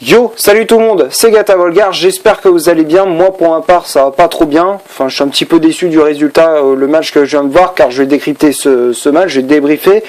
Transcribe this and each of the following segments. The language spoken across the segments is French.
Yo, salut tout le monde, c'est Gata Volgar, j'espère que vous allez bien. Moi pour ma part ça va pas trop bien, enfin je suis un petit peu déçu du résultat, le match que je viens de voir, car je vais décrypter ce match, je vais débriefer.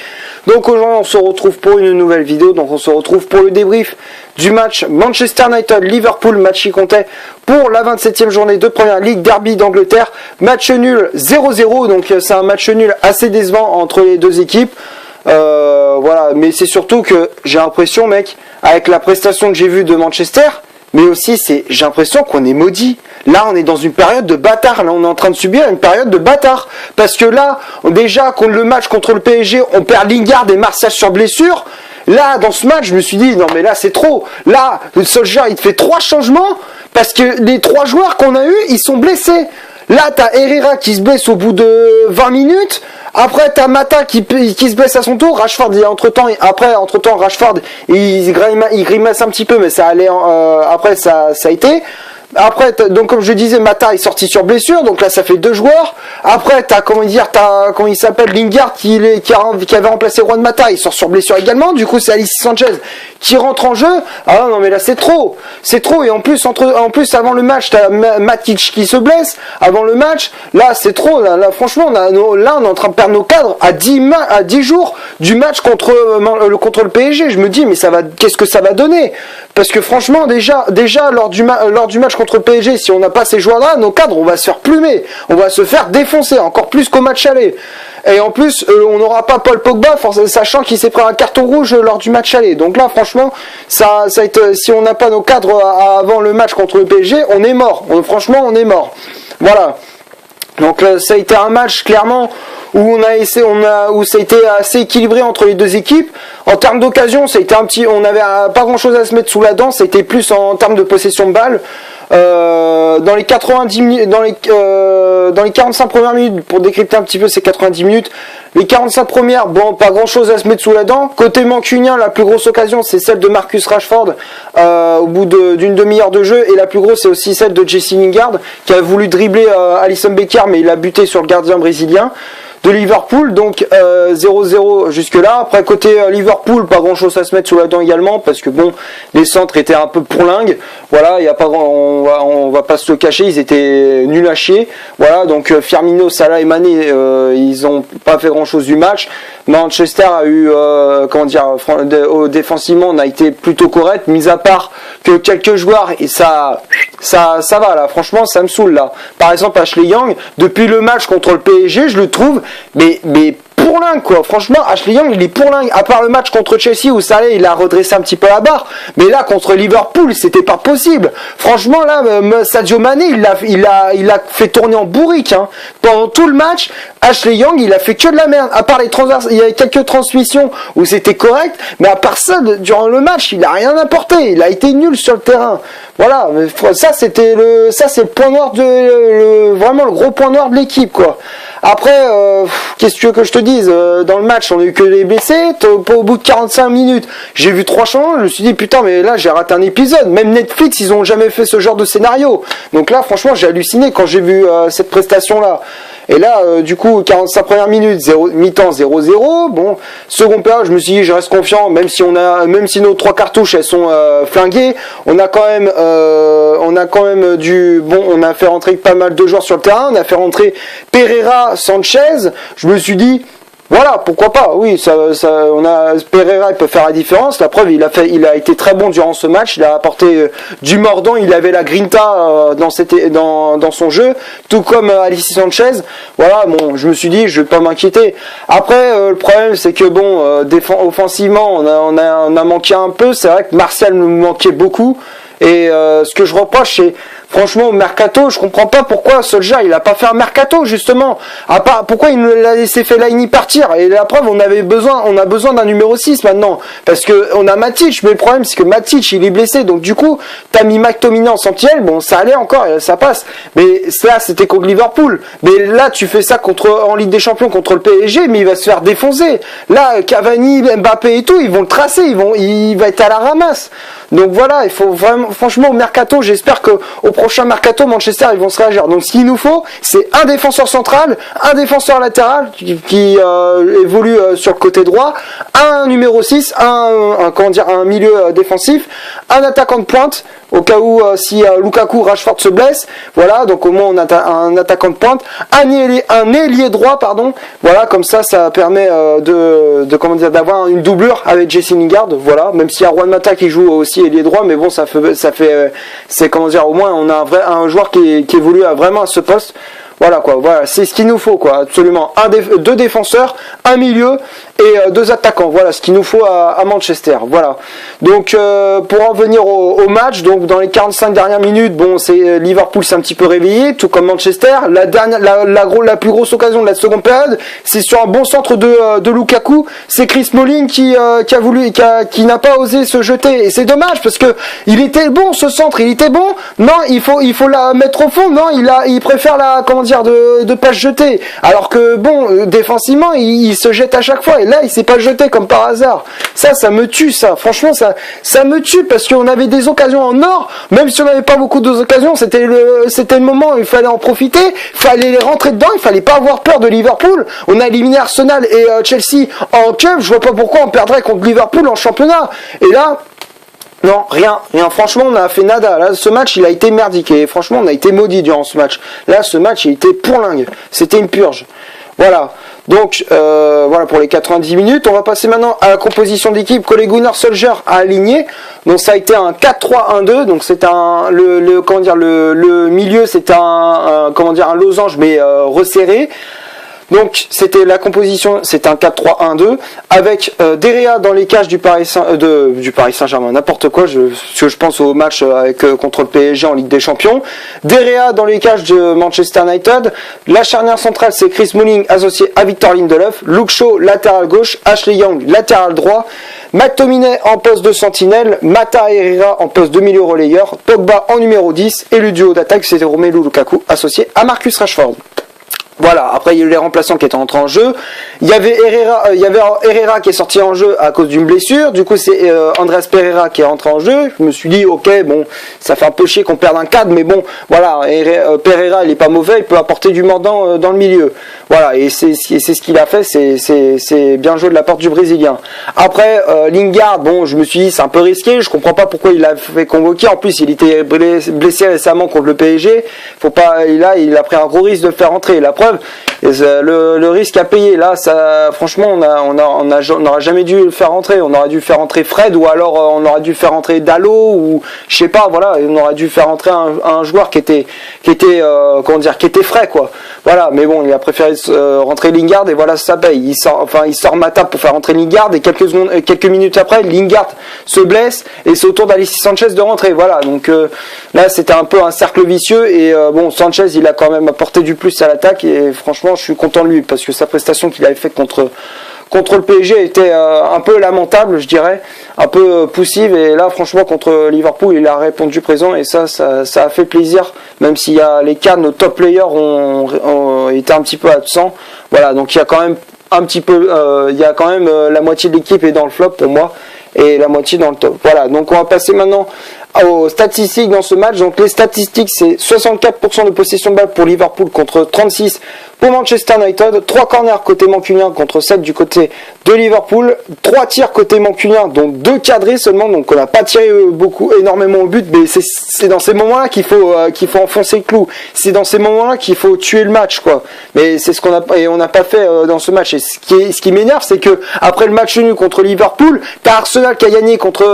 Donc aujourd'hui on se retrouve pour une nouvelle vidéo, donc on se retrouve pour le débrief du match Manchester United-Liverpool, match qui comptait pour la 27e journée de Première Ligue, derby d'Angleterre, match nul 0-0, donc c'est un match nul assez décevant entre les deux équipes. Voilà, mais c'est surtout que j'ai l'impression, mec, avec la prestation que j'ai vue de Manchester, mais aussi j'ai l'impression qu'on est maudit. Là, on est dans une période de bâtard. Là, on est en train de subir une période de bâtard. Parce que là, déjà, contre le match contre le PSG, on perd Lingard et Martial sur blessure. Là, dans ce match, je me suis dit, non mais là, c'est trop. Là, le Solskjaer, il te fait 3 changements parce que les 3 joueurs qu'on a eus, ils sont blessés. Là, t'as Herrera qui se blesse au bout de 20 minutes. Après, t'as Mata qui se blesse à son tour. Rashford, entre-temps, Rashford, il grimace un petit peu, mais ça allait, après, ça a été. Après, donc comme je disais, Mata est sorti sur blessure, donc là ça fait 2 joueurs. Après, t'as comment il s'appelle, Lingard qui avait remplacé Juan Mata, il sort sur blessure également. Du coup, c'est Alexis Sanchez qui rentre en jeu. Ah non mais là c'est trop. Et en plus avant le match, t'as Matic qui se blesse avant le match. Là c'est trop. Là franchement, on est en train de perdre nos cadres à 10 jours du match contre le PSG. Je me dis mais qu'est-ce que ça va donner? Parce que franchement déjà lors du match contre le PSG, si on n'a pas ces joueurs-là, nos cadres, on va se faire plumer, on va se faire défoncer, encore plus qu'au match aller. Et en plus, on n'aura pas Paul Pogba, sachant qu'il s'est pris un carton rouge lors du match aller. Donc là, franchement, ça va être, si on n'a pas nos cadres avant le match contre le PSG, on est mort. Franchement, on est mort. Voilà. Donc ça a été un match clairement où ça a été assez équilibré entre les deux équipes. En termes d'occasion, ça a été on n'avait pas grand chose à se mettre sous la dent. Ça a été plus en termes de possession de balle. Dans les 90 minutes, dans les 45 premières minutes, pour décrypter un petit peu ces 90 minutes, les 45 premières, bon, pas grand chose à se mettre sous la dent. Côté mancunien, la plus grosse occasion, c'est celle de Marcus Rashford, au bout d'une demi-heure de jeu, et la plus grosse, c'est aussi celle de Jesse Lingard, qui a voulu dribbler Alisson Becker, mais il a buté sur le gardien brésilien de Liverpool. Donc 0-0 jusque là. Après côté Liverpool, pas grand chose à se mettre sous la dent également, parce que bon, les centres étaient un peu pourlingues. Voilà, il y a pas on va pas se le cacher, ils étaient nuls à chier. Voilà, donc Firmino, Salah et Mané, ils ont pas fait grand chose du match. Manchester a eu défensivement, on a été plutôt correct, mis à part que quelques joueurs, et ça va là, franchement ça me saoule là. Par exemple Ashley Young, depuis le match contre le PSG, je le trouve mais pourlingue quoi. Franchement, Ashley Young il est pourlingue, à part le match contre Chelsea où Salah il a redressé un petit peu la barre, mais là contre Liverpool c'était pas possible. Franchement là, Sadio Mané il a fait tourner en bourrique hein. Pendant tout le match. Ashley Young il a fait que de la merde, à part les transverses, il y a quelques transmissions où c'était correct, mais à part ça, durant le match il a rien apporté, il a été nul sur le terrain. Voilà, ça c'est le point noir vraiment le gros point noir de l'équipe quoi. Après, qu'est-ce que tu veux que je te dise, dans le match, on a eu que les blessés. Au bout de 45 minutes, j'ai vu 3 changements. Je me suis dit, putain, mais là, j'ai raté un épisode. Même Netflix, ils ont jamais fait ce genre de scénario. Donc là, franchement, j'ai halluciné quand j'ai vu cette prestation-là. Et là, du coup, 45 premières minutes, mi-temps 0-0. Bon, seconde période, je me suis dit, je reste confiant, même si nos 3 cartouches, elles sont flinguées. On a quand même on a fait rentrer pas mal de joueurs sur le terrain. On a fait rentrer Pereira, Sanchez. Je me suis dit, voilà, pourquoi pas. Oui, Pereira, il peut faire la différence. La preuve, il a été très bon durant ce match. Il a apporté du mordant. Il avait la grinta dans son jeu, tout comme Alexis Sanchez. Voilà, bon, je me suis dit, je vais pas m'inquiéter. Après, le problème, c'est que bon, offensivement, on a manqué un peu. C'est vrai que Martial nous manquait beaucoup. Et ce que je reproche, c'est franchement au mercato, je comprends pas pourquoi Solskjaer il a pas fait un mercato justement. À part pourquoi il nous l'a laissé Fellaini partir. Et la preuve, on a besoin d'un numéro 6 maintenant, parce que on a Matic, mais le problème c'est que Matic il est blessé, donc du coup t'as mis McTominay en sentinelle, bon ça allait encore, ça passe. Mais ça c'était contre Liverpool. Mais là tu fais ça en Ligue des Champions contre le PSG, mais il va se faire défoncer. Là Cavani, Mbappé et tout, ils vont le tracer, il va être à la ramasse. Donc voilà, il faut vraiment, franchement, au mercato, j'espère que au prochain mercato, Manchester, ils vont se réagir. Donc ce qu'il nous faut, c'est un défenseur central, un défenseur latéral qui évolue sur le côté droit, un numéro 6, un milieu défensif, un attaquant de pointe, au cas où si Lukaku, Rashford se blesse, voilà, donc au moins on a un attaquant de pointe, un ailier droit, pardon, voilà, comme ça permet d'avoir une doublure avec Jesse Lingard, voilà, même s'il y a Juan Mata qui joue aussi ailier droit, mais bon, c'est au moins on a un joueur qui évolue vraiment à ce poste. Voilà quoi, voilà, c'est ce qu'il nous faut quoi, absolument. Deux défenseurs, un milieu et deux attaquants. Voilà ce qu'il nous faut à Manchester. Voilà. Donc pour en venir au match, donc dans les 45 dernières minutes, bon, c'est Liverpool s'est un petit peu réveillé, tout comme Manchester. La plus grosse occasion de la seconde période, c'est sur un bon centre de Lukaku. C'est Chris Smalling qui n'a pas osé se jeter. Et c'est dommage parce que il était bon ce centre, il était bon. Non, il faut la mettre au fond. Non, il préfère de pas se jeter. Alors que bon, défensivement, il se jette à chaque fois. Et là, il s'est pas jeté comme par hasard. Ça me tue, ça. Franchement, ça me tue parce qu'on avait des occasions en or. Même si on n'avait pas beaucoup d'occasions, c'était le moment où il fallait en profiter. Il fallait les rentrer dedans. Il fallait pas avoir peur de Liverpool. On a éliminé Arsenal et Chelsea en cup. Je vois pas pourquoi on perdrait contre Liverpool en championnat. Et là, non, rien. Franchement, on a fait nada. Là, ce match, il a été merdique. Et franchement, on a été maudit durant ce match. Là, ce match, il était pourlingue. C'était une purge. Voilà. Donc, voilà pour les 90 minutes. On va passer maintenant à la composition d'équipe que les Gunnar Solskjaer a aligné. Donc, ça a été un 4-3-1-2. Donc, c'est le milieu, c'était un losange, mais resserré. Donc c'était la composition, c'est un 4-3-1-2 avec Derea dans les cages du Paris Saint-Germain, n'importe quoi, je pense au match contre le PSG en Ligue des Champions. Derea dans les cages de Manchester United. La charnière centrale, c'est Chris Smalling associé à Victor Lindelof, Luke Shaw latéral gauche, Ashley Young latéral droit, McTominay en poste de sentinelle, Mata et Herrera en poste de milieu relayeur, Pogba en numéro 10 et le duo d'attaque c'était Romelu Lukaku associé à Marcus Rashford. Voilà, après il y a eu les remplaçants qui étaient entrés en jeu. Il y avait Herrera qui est sorti en jeu à cause d'une blessure. Du coup, c'est Andreas Pereira qui est rentré en jeu. Je me suis dit, ok, bon, ça fait un peu chier qu'on perde un cadre, mais bon, voilà, Pereira, il est pas mauvais, il peut apporter du mordant dans le milieu. Voilà, et c'est ce qu'il a fait, c'est bien joué de la part du Brésilien. Après, Lingard, bon, je me suis dit, c'est un peu risqué, je comprends pas pourquoi il l'a fait convoquer. En plus, il était blessé récemment contre le PSG. Il a pris un gros risque de le faire rentrer. La preuve, le risque à payer là, ça, franchement, on n'aurait jamais dû le faire rentrer. On aurait dû faire rentrer Fred, ou alors on aurait dû faire rentrer Dalot, ou je sais pas, voilà, on aurait dû faire rentrer un joueur qui était frais, quoi. Voilà, mais bon, il a préféré rentrer Lingard et voilà, ça paye. Il sort Mata pour faire rentrer Lingard et quelques minutes après, Lingard se blesse et c'est au tour d'Alexis Sanchez de rentrer. Voilà, donc là c'était un peu un cercle vicieux et bon, Sanchez il a quand même apporté du plus à l'attaque et franchement je suis content de lui parce que sa prestation qu'il avait faite contre le PSG était un peu lamentable, je dirais, un peu poussive, et là franchement contre Liverpool il a répondu présent et ça a fait plaisir, même s'il y a les cas, nos top players ont été un petit peu absents. Voilà, donc il y a quand même la moitié de l'équipe est dans le flop pour moi et la moitié dans le top. Voilà, donc on va passer maintenant aux statistiques dans ce match. Donc les statistiques, c'est 64% de possession de balle pour Liverpool contre 36 pour Manchester United, 3 corners côté mancunien contre 7 du côté de Liverpool, 3 tirs côté mancunien dont 2 cadrés seulement, donc on n'a pas tiré énormément au but, mais c'est dans ces moments-là qu'il faut enfoncer le clou, c'est dans ces moments-là qu'il faut tuer le match, quoi. Mais c'est ce on n'a pas fait dans ce match. Et ce qui m'énerve, c'est que après le match nul contre Liverpool, t'as Arsenal qui a gagné contre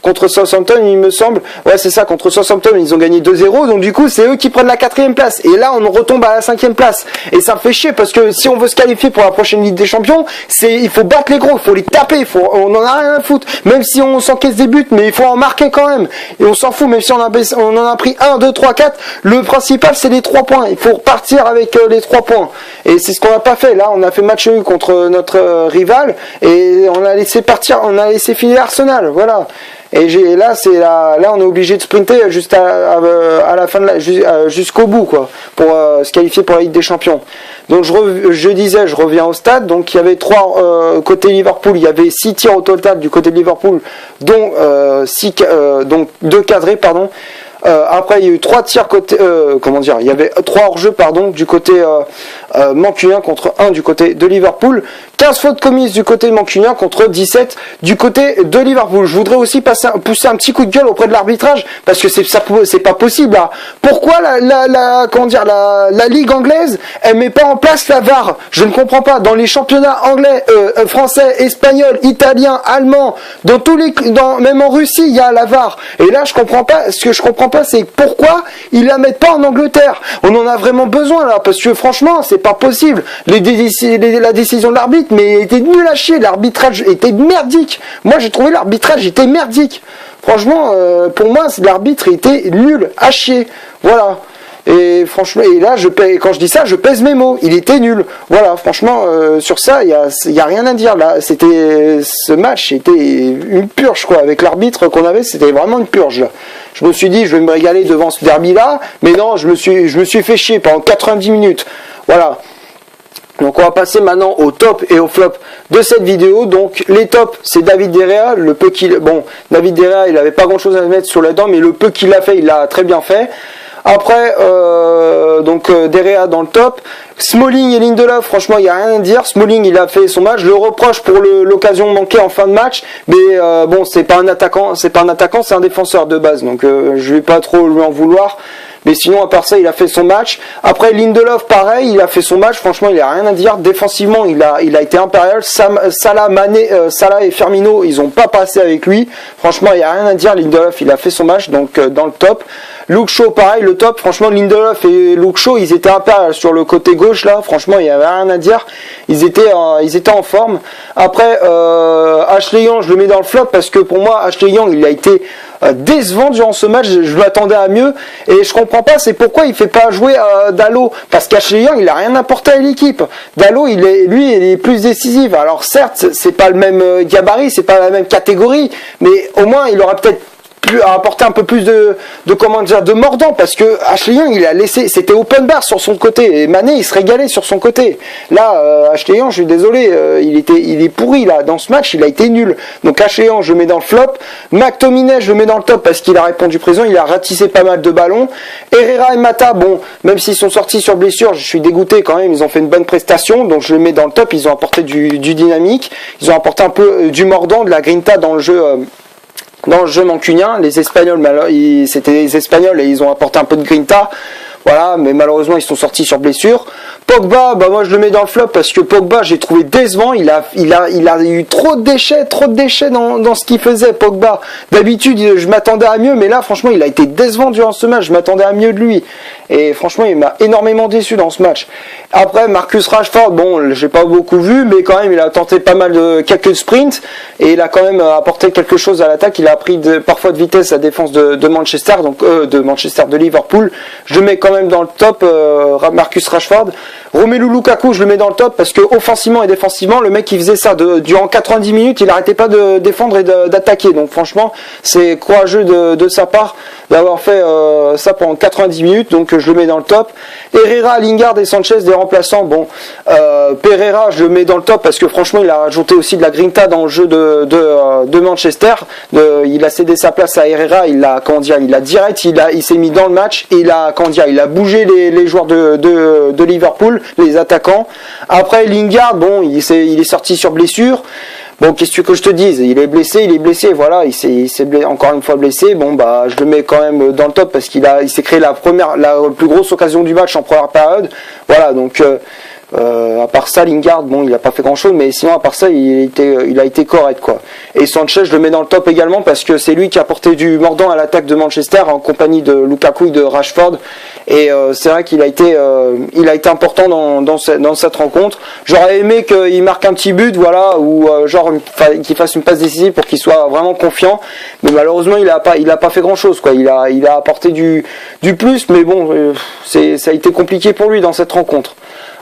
contre Southampton, il me semble. Ouais, c'est ça, contre Southampton, ils ont gagné 2-0. Donc du coup, c'est eux qui prennent la 4e place. Et là, on retombe à la 5e place. Et ça me fait chier parce que si on veut se qualifier pour la prochaine Ligue des Champions, il faut battre les gros, il faut les taper, on en a rien à foutre. Même si on s'encaisse des buts, mais il faut en marquer quand même. Et on s'en fout, même si on en a pris 1, 2, 3, 4. Le principal, c'est les 3 points. Il faut repartir avec les 3 points. Et c'est ce qu'on n'a pas fait. Là, on a fait match nul contre notre rival et on a laissé filer Arsenal. Voilà. Et là, là, on est obligé de sprinter juste à la fin jusqu'au bout, quoi, pour se qualifier pour la Ligue des Champions. Donc je disais, je reviens au stade. Donc il y avait 3 côté Liverpool, il y avait 6 tirs au total du côté de Liverpool, dont 2 cadrés, pardon. Après, il y a eu 3 tirs côté, il y avait 3 hors-jeu, pardon, du côté mancunien contre 1 du côté de Liverpool. 15 fautes commises du côté mancunien contre 17 du côté de Liverpool. Je voudrais aussi pousser un petit coup de gueule auprès de l'arbitrage, parce que c'est pas possible, là. Pourquoi la Ligue anglaise, elle met pas en place la VAR? Je ne comprends pas. Dans les championnats anglais, français, espagnol, italien, allemand, même en Russie, il y a la VAR. Et là, ce que je comprends pas, c'est pourquoi ils la mettent pas en Angleterre. On en a vraiment besoin, là, parce que franchement, c'est pas possible. La décision de l'arbitre, mais elle était nulle à chier. L'arbitrage était merdique. Moi, j'ai trouvé l'arbitrage était merdique. Franchement, pour moi, l'arbitre était nul à chier. Voilà. Et franchement, et là, quand je dis ça, je pèse mes mots. Il était nul. Voilà, franchement, sur ça, il y a rien à dire. Là, ce match, c'était une purge, quoi. Avec l'arbitre qu'on avait, c'était vraiment une purge. Là. Je me suis dit, je vais me régaler devant ce derby-là, mais non, je me suis fait chier pendant 90 minutes. Voilà. Donc on va passer maintenant au top et au flop de cette vidéo. Donc les tops, c'est David De Gea. David De Gea, il n'avait pas grand chose à mettre sur les dents, mais le peu qu'il a fait, il l'a très bien fait. Après, De Gea dans le top. Smalling et Lindelof, franchement, il n'y a rien à dire. Smalling, il a fait son match. Je le reproche pour l'occasion manquée en fin de match. Mais c'est pas un attaquant, c'est un défenseur de base. Donc je vais pas trop lui en vouloir. Mais sinon, à part ça, il a fait son match. Après, Lindelof, pareil, il a fait son match. Franchement, il n'y a rien à dire. Défensivement, il a été impérial. Salah et Firmino, ils n'ont pas passé avec lui. Franchement, il n'y a rien à dire. Lindelof, il a fait son match, donc dans le top. Luke Shaw, pareil, le top. Franchement, Lindelof et Luke Shaw, ils étaient impérial sur le côté gauche, là. Franchement, il n'y avait rien à dire. Ils étaient en forme. Après, Ashley Young, je le mets dans le flop parce que pour moi, Ashley Young, il a été décevant durant ce match. Je m'attendais à mieux et je comprends pas c'est pourquoi il fait pas jouer Dalot, parce qu'Ashley Young il a rien apporté à l'équipe. Dalot il est plus décisif. Alors certes c'est pas le même gabarit, c'est pas la même catégorie, mais au moins il aura peut-être à apporter un peu plus de mordant, parce que Ashley Young il a laissé, c'était open bar sur son côté et Mané il se régalait sur son côté. Là Ashley Young, je suis désolé, il est pourri là dans ce match, il a été nul. Donc Ashley Young je le mets dans le flop. McTominay je le mets dans le top parce qu'il a répondu présent, il a ratissé pas mal de ballons. Herrera et Mata, bon, même s'ils sont sortis sur blessure, je suis dégoûté quand même, ils ont fait une bonne prestation, donc je le mets dans le top. Ils ont apporté du dynamique, ils ont apporté un peu du mordant, de la grinta dans le jeu mancunien. Les Espagnols, c'était les Espagnols et ils ont apporté un peu de grinta. Voilà, mais malheureusement ils sont sortis sur blessure. Pogba, moi je le mets dans le flop parce que Pogba, j'ai trouvé décevant. Il a eu trop de déchets dans ce qu'il faisait. Pogba, d'habitude je m'attendais à mieux, mais là franchement il a été décevant durant ce match. Je m'attendais à mieux de lui et franchement il m'a énormément déçu dans ce match. Après Marcus Rashford, bon, j'ai pas beaucoup vu, mais quand même il a tenté pas mal de quelques sprints et il a quand même apporté quelque chose à l'attaque. Il a pris parfois de vitesse la défense de Manchester, de Liverpool. Je le mets quand même dans le top, Marcus Rashford. Romelu Lukaku, je le mets dans le top parce que offensivement et défensivement, le mec il faisait ça durant 90 minutes, il arrêtait pas de défendre et d'attaquer. Donc franchement, c'est courageux de sa part d'avoir fait ça pendant 90 minutes. Donc je le mets dans le top. Herrera, Lingard et Sanchez des remplaçants. Bon, Pereira, je le mets dans le top parce que franchement, il a rajouté aussi de la grinta dans le jeu de Manchester. Il a cédé sa place à Herrera. Il s'est mis dans le match et il a bougé les joueurs de Liverpool, les attaquants. Après Lingard, bon, il est sorti sur blessure. Bon, qu'est-ce que je te dise, il est blessé, voilà, il s'est encore une fois blessé. Bon, je le mets quand même dans le top parce qu'il s'est créé la plus grosse occasion du match en première période. Voilà, donc à part ça, Lingard, bon, il a pas fait grand chose, mais sinon à part ça, il a été correct, quoi. Et Sanchez, je le mets dans le top également parce que c'est lui qui a apporté du mordant à l'attaque de Manchester en compagnie de Lukaku et de Rashford. Et c'est vrai qu'il a été important dans cette rencontre. J'aurais aimé qu'il marque un petit but, voilà, ou qu'il fasse une passe décisive pour qu'il soit vraiment confiant. Mais malheureusement, il a pas fait grand chose, quoi. Il a apporté du plus, mais bon, ça a été compliqué pour lui dans cette rencontre.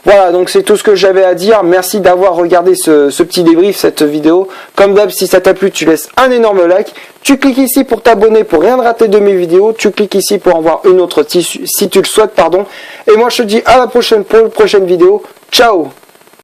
Voilà, donc c'est tout ce que j'avais à dire. Merci d'avoir regardé ce petit débrief, cette vidéo. Comme d'hab, si ça t'a plu, tu laisses un énorme like. Tu cliques ici pour t'abonner pour rien rater de mes vidéos. Tu cliques ici pour en voir une autre si tu le souhaites, pardon. Et moi, je te dis à la prochaine pour une prochaine vidéo. Ciao!